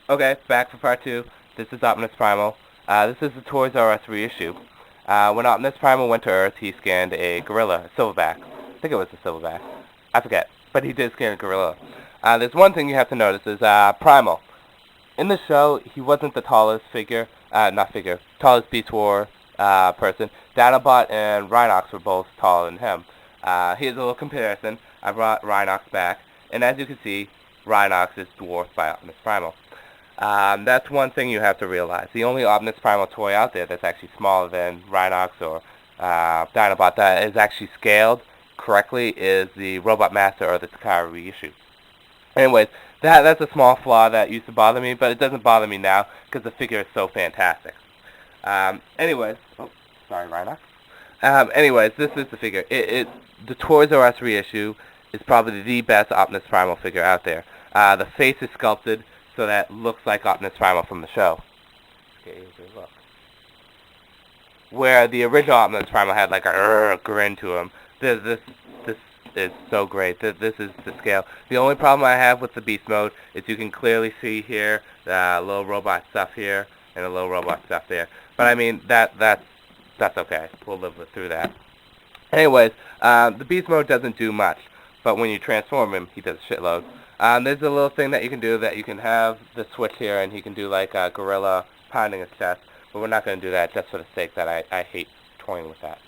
Okay, back for part 2. This is Optimus Primal. This is the Toys R Us reissue. When Optimus Primal went to Earth, he scanned a gorilla, a silverback. I think it was a silverback. I forget, but he did scan a gorilla. There's one thing you have to notice is Primal. In the show, he wasn't the tallest tallest Beast War person. Dinobot and Rhinox were both taller than him. Here's a little comparison. I brought Rhinox back, and as you can see, Rhinox is dwarfed by Optimus Primal. That's one thing you have to realize. The only Optimus Primal toy out there that's actually smaller than Rhinox or Dinobot that is actually scaled correctly is the Robot Master or the Takara reissue. Anyways, that's a small flaw that used to bother me, but it doesn't bother me now because the figure is so fantastic. Anyways, oh, sorry, Rhinox. Anyways, this is the figure. The Toys R Us reissue is probably the best Optimus Primal figure out there. The face is sculpted so that it looks like Optimus Primal from the show. Okay, here's a look. Where the original Optimus Primal had like a grin to him. This is so great. This is the scale. The only problem I have with the Beast mode is you can clearly see here the little robot stuff here and the little robot stuff there. But I mean that's okay. We'll live through that. Anyways, the Beast mode doesn't do much, but when you transform him, he does a shitload. There's a little thing that you can do that you can have the switch here, and he can do like a gorilla pounding his chest, but we're not going to do that just for the sake that I hate toying with that.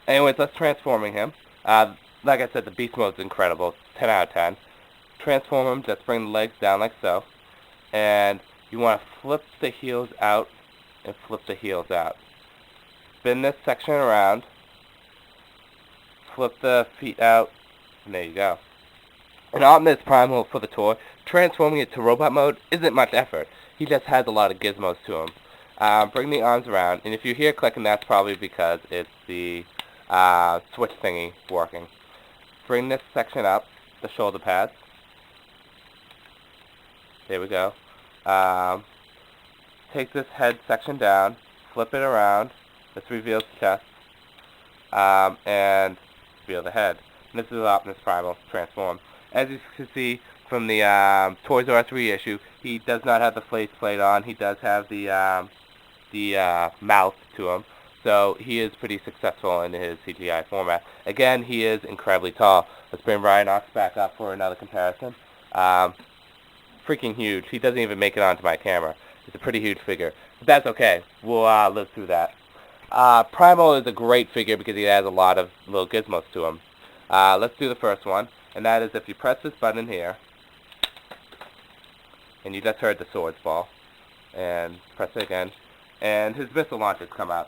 Anyways, let's transforming him. Like I said, the Beast mode is incredible. 10 out of 10. Transform him, just bring the legs down like so, and you want to flip the heels out and flip the heels out. Spin this section around, flip the feet out, and there you go. And Optimus Primal for the toy, transforming it to robot mode isn't much effort. He just has a lot of gizmos to him. Bring the arms around, and if you hear clicking, that's probably because it's the switch thingy working. Bring this section up, the shoulder pads. There we go. Take this head section down, flip it around. This reveals the chest, and reveal the head. And this is Optimus Primal transform. As you can see from the Toys R Us reissue, he does not have the face plate on. He does have the mouth to him. So he is pretty successful in his CGI format. Again, he is incredibly tall. Let's bring Rhinox back up for another comparison. Freaking huge. He doesn't even make it onto my camera. It's a pretty huge figure. But that's okay. We'll live through that. Primal is a great figure because he has a lot of little gizmos to him. Let's do the first one. And that is if you press this button here, and you just heard the swords fall, and press it again, and his missile launchers come out.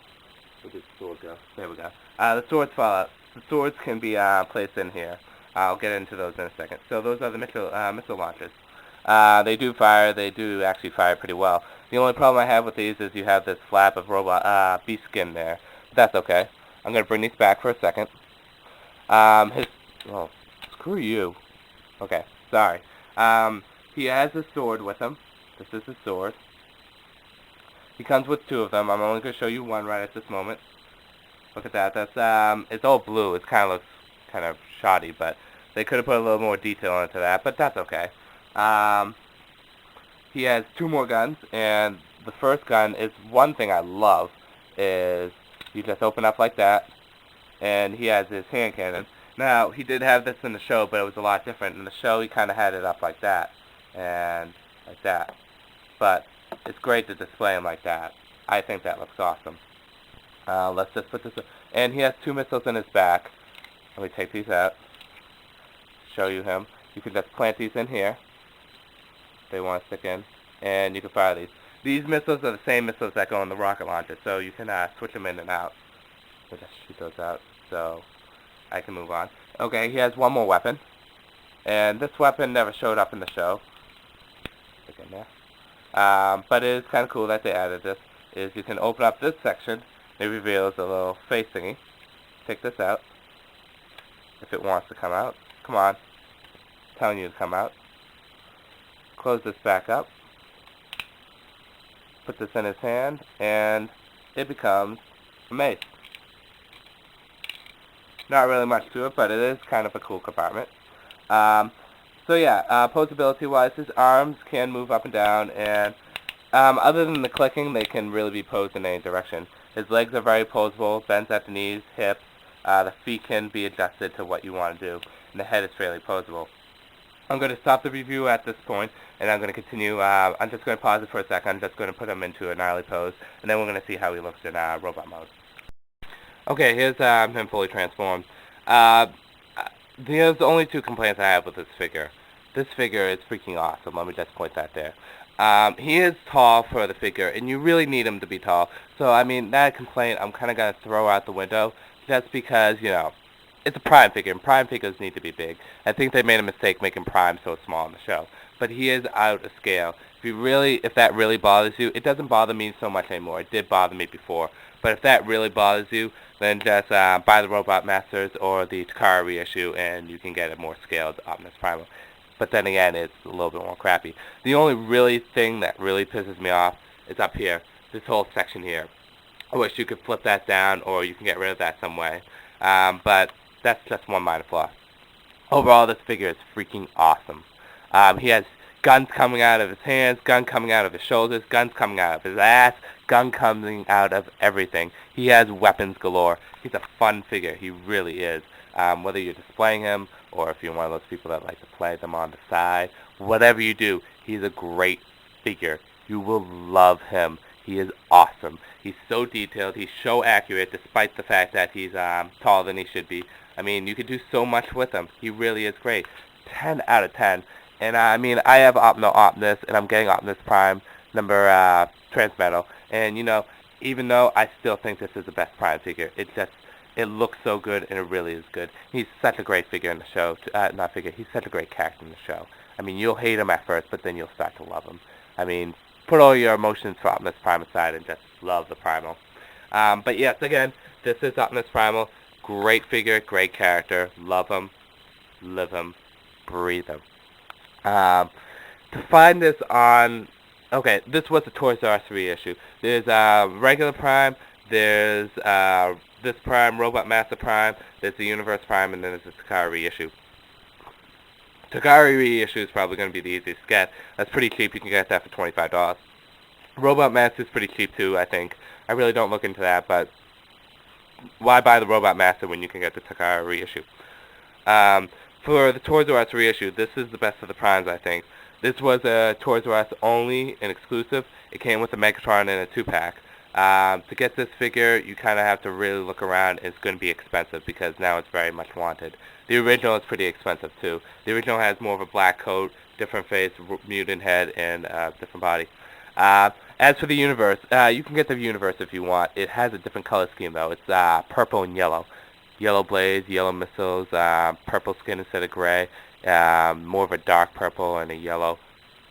Where did the sword go? There we go. The swords fall out. The swords can be placed in here. I'll get into those in a second. So those are the missile launchers. They do fire. They do actually fire pretty well. The only problem I have with these is you have this flap of robot beast skin there. But that's okay. I'm going to bring these back for a second. Well, screw you. Okay, sorry. He has his sword with him. This is his sword. He comes with two of them. I'm only going to show you one right at this moment. Look at that. That's it's all blue. It kind of looks kind of shoddy, but they could have put a little more detail into that, but that's okay. He has two more guns, and the first gun is one thing I love is you just open up like that, and he has his hand cannon. Now, he did have this in the show, but it was a lot different. In the show, he kind of had it up like that, and like that. But it's great to display him like that. I think that looks awesome. Let's just put this up. And he has two missiles in his back. Let me take these out. Show you him. You can just plant these in here. They want to stick in. And you can fire these. These missiles are the same missiles that go in the rocket launcher, so you can switch them in and out. So just shoot those out so I can move on. Okay, he has one more weapon. And this weapon never showed up in the show. Stick in there. But it is kind of cool that they added this. Is you can open up this section. It reveals a little face thingy. Take this out. If it wants to come out. Come on. It's telling you to come out. Close this back up. Put this in his hand. And it becomes a mace. Not really much to it, but it is kind of a cool compartment. So yeah, posability-wise, his arms can move up and down, and other than the clicking, they can really be posed in any direction. His legs are very posable, bends at the knees, hips. The feet can be adjusted to what you want to do, and the head is fairly posable. I'm going to stop the review at this point, and I'm going to continue. I'm just going to pause it for a second. I'm just going to put him into a gnarly pose, and then we're going to see how he looks in robot mode. Okay, here's him fully transformed. Uh, there's only two complaints I have with this figure. This figure is freaking awesome. Let me just point that there. He is tall for the figure, and you really need him to be tall. So, I mean, that complaint I'm kind of going to throw out the window just because, it's a Prime figure, and Prime figures need to be big. I think they made a mistake making Prime so small in the show. But he is out of scale. If that really bothers you, it doesn't bother me so much anymore. It did bother me before. But if that really bothers you, then just buy the Robot Masters or the Takara reissue, and you can get a more scaled Optimus Primal. But then again, it's a little bit more crappy. The only really thing that really pisses me off is up here, this whole section here. I wish you could flip that down, or you can get rid of that some way. But that's just one minor flaw. Overall, this figure is freaking awesome. He has guns coming out of his hands, gun coming out of his shoulders, guns coming out of his ass, gun coming out of everything. He has weapons galore. He's a fun figure. He really is. Whether you're displaying him or if you're one of those people that like to play them on the side, whatever you do, he's a great figure. You will love him. He is awesome. He's so detailed. He's so accurate despite the fact that he's taller than he should be. I mean, you could do so much with him. He really is great. 10 out of 10. And I mean, I have Optimus, and I'm getting Optimus Prime number Transmetal. And even though I still think this is the best Prime figure, it looks so good, and it really is good. He's such a great figure in the show. He's such a great character in the show. I mean, you'll hate him at first, but then you'll start to love him. I mean, put all your emotions for Optimus Prime aside and just love the Primal. But yes, again, this is Optimus Primal. Great figure, great character. Love him, live him, breathe him. To find this on... Okay, this was a Toys R Us reissue. There's regular Prime, there's this Prime, Robot Master Prime, there's the Universe Prime, and then there's the Takara reissue. Takara reissue is probably going to be the easiest to get. That's pretty cheap. You can get that for $25. Robot Master is pretty cheap too, I think. I really don't look into that, but why buy the Robot Master when you can get the Takara reissue? For the Toys R Us reissue, this is the best of the Primes, I think. This was a Toys R Us only, an exclusive. It came with a Megatron and a 2-pack. To get this figure, you kind of have to really look around. It's going to be expensive because now it's very much wanted. The original is pretty expensive too. The original has more of a black coat, different face, mutant head, and different body. As for the Universe, you can get the Universe if you want. It has a different color scheme though. It's purple and yellow. Yellow blades, yellow missiles, purple skin instead of gray, more of a dark purple and a yellow.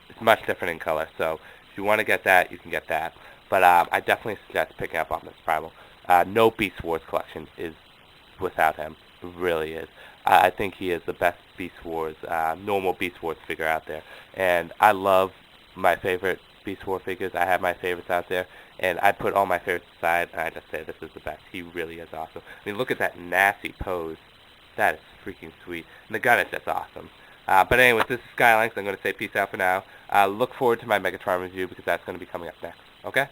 It's much different in color, so if you want to get that, you can get that. But I definitely suggest picking up Optimus Primal. No Beast Wars collection is without him. It really is. I think he is the best Beast Wars, normal Beast Wars figure out there. And I love my favorite Beast Wars figures. I have my favorites out there. And I put all my favorites aside, and I just say this is the best. He really is awesome. I mean, look at that nasty pose. That is freaking sweet. And the gun is just awesome. But anyways, this is Skylynx. I'm going to say peace out for now. Look forward to my Megatron review because that's going to be coming up next. Okay?